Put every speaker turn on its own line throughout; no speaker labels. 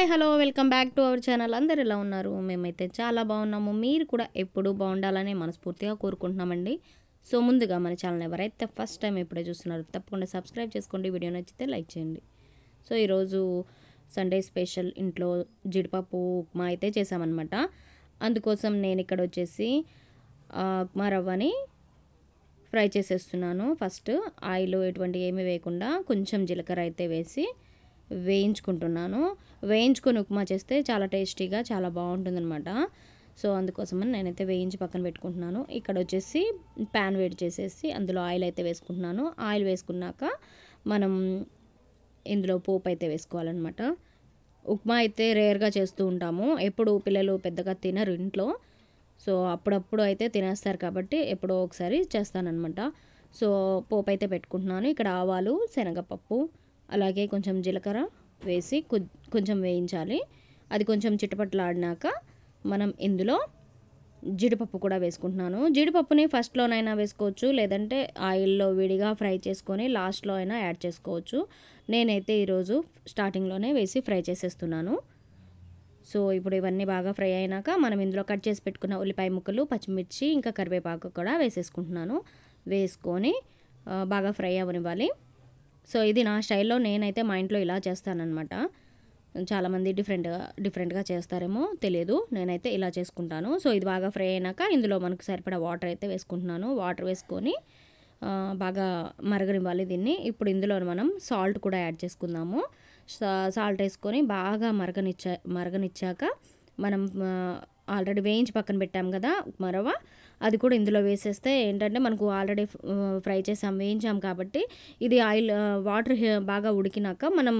Hi hello welcome back to our channel. అందరు ఎలా ఉన్నారు? మేమైతే చాలా బాగున్నాము. మీరు కూడా ఎప్పుడు బాగుండాలని మనస్ఫూర్తిగా కోరుకుంటున్నామండి. సో ముందుగా మన ఛానల్ ఎవరైతే ఫస్ట్ టైం ఇప్పుడే చూస్తున్నారో తప్పకుండా సబ్స్క్రైబ్ చేసుకోండి. వీడియో నచ్చితే లైక్ చేయండి. సో ఈరోజు సండే స్పెషల్ ఇంట్లో జీడిపప్పు ఉప్మా అయితే చేసామన్నమాట. అందుకోసం నేను ఇక్కడ వచ్చేసి ఉప్మా రవ్వని ఫ్రై చేసేస్తున్నాను. ఫస్ట్ ఆయిల్ ఎటువంటి ఏమీ వేయకుండా కొంచెం జీలకర్ర అయితే వేసి వేయించుకుంటున్నాను. వేయించుకొని ఉప్మా చేస్తే చాలా టేస్టీగా చాలా బాగుంటుందన్నమాట. సో అందుకోసమని నేనైతే వేయించి పక్కన పెట్టుకుంటున్నాను. ఇక్కడ వచ్చేసి ప్యాన్ వేడి చేసేసి అందులో ఆయిల్ అయితే వేసుకుంటున్నాను. ఆయిల్ వేసుకున్నాక మనం ఇందులో పోపు అయితే వేసుకోవాలన్నమాట. ఉప్మా అయితే రేర్గా చేస్తూ ఉంటాము. ఎప్పుడు పిల్లలు పెద్దగా తినరు ఇంట్లో. సో అప్పుడప్పుడు అయితే తినేస్తారు కాబట్టి ఎప్పుడో ఒకసారి చేస్తానన్నమాట. సో పోపు అయితే పెట్టుకుంటున్నాను. ఇక్కడ ఆవాలు, శనగపప్పు, అలాగే కొంచెం జీలకర్ర వేసి కొంచెం వేయించాలి. అది కొంచెం చిటపట్లాడినాక మనం ఇందులో జీడిపప్పు కూడా వేసుకుంటున్నాను. జీడిపప్పుని ఫస్ట్లోనైనా వేసుకోవచ్చు, లేదంటే ఆయిల్లో విడిగా ఫ్రై చేసుకొని లాస్ట్లో అయినా యాడ్ చేసుకోవచ్చు. నేనైతే ఈరోజు స్టార్టింగ్లోనే వేసి ఫ్రై చేసేస్తున్నాను. సో ఇప్పుడు ఇవన్నీ బాగా ఫ్రై అయినాక మనం ఇందులో కట్ చేసి పెట్టుకున్న ఉల్లిపాయ ముక్కలు, పచ్చిమిర్చి, ఇంకా కరివేపాకు కూడా వేసేసుకుంటున్నాను. వేసుకొని బాగా ఫ్రై అవ్వనివ్వాలి. సో ఇది నా స్టైల్లో నేనైతే మా ఇంట్లో ఇలా చేస్తానన్నమాట. చాలామంది డిఫరెంట్గా చేస్తారేమో తెలియదు. నేనైతే ఇలా చేసుకుంటాను. సో ఇది బాగా ఫ్రై అయినాక ఇందులో మనకు సరిపడా వాటర్ అయితే వేసుకుంటున్నాను. వాటర్ వేసుకొని బాగా మరగనివ్వాలి దీన్ని. ఇప్పుడు ఇందులో మనం సాల్ట్ కూడా యాడ్ చేసుకుందాము. సాల్ట్ వేసుకొని బాగా మరగనిచ్చాక మనం ఆల్రెడీ వేయించి పక్కన పెట్టాం కదా ఉప్మా రవ్వ, అది కూడా ఇందులో వేసేస్తే ఏంటంటే మనకు ఆల్రెడీ ఫ్రై చేసాం, వేయించాం కాబట్టి ఇది ఆయిల్ వాటర్ బాగా ఉడికినాక మనం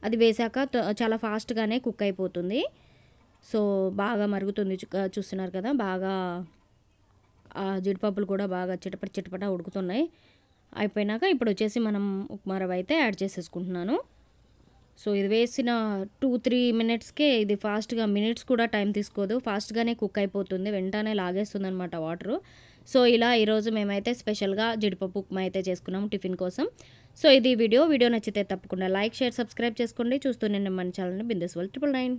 అది వేసాక చాలా ఫాస్ట్గానే కుక్ అయిపోతుంది. సో బాగా మరుగుతుంది, చూస్తున్నారు కదా. బాగా జీడిపప్పులు కూడా బాగా చిటపట ఉడుకుతున్నాయి. అయిపోయినాక ఇప్పుడు వచ్చేసి మనం ఉప్మా రవ్వ అయితే యాడ్ చేసేసుకుంటున్నాను. సో ఇది వేసిన 2-3 మినిట్స్కే ఇది ఫాస్ట్గా, మినిట్స్ కూడా టైం తీసుకోదు, ఫాస్ట్గానే కుక్ అయిపోతుంది, వెంటనే లాగేస్తుంది అనమాట వాటరు. సో ఇలా ఈరోజు మేమైతే స్పెషల్గా జీడిపప్పు ఉప్మా అయితే చేసుకున్నాము టిఫిన్ కోసం. సో ఇది వీడియో నచ్చితే తప్పకుండా లైక్, షేర్, సబ్స్క్రైబ్ చేసుకోండి. చూస్తూనే మన ఛానల్ని బిందెస్ వరల్డ్ 999.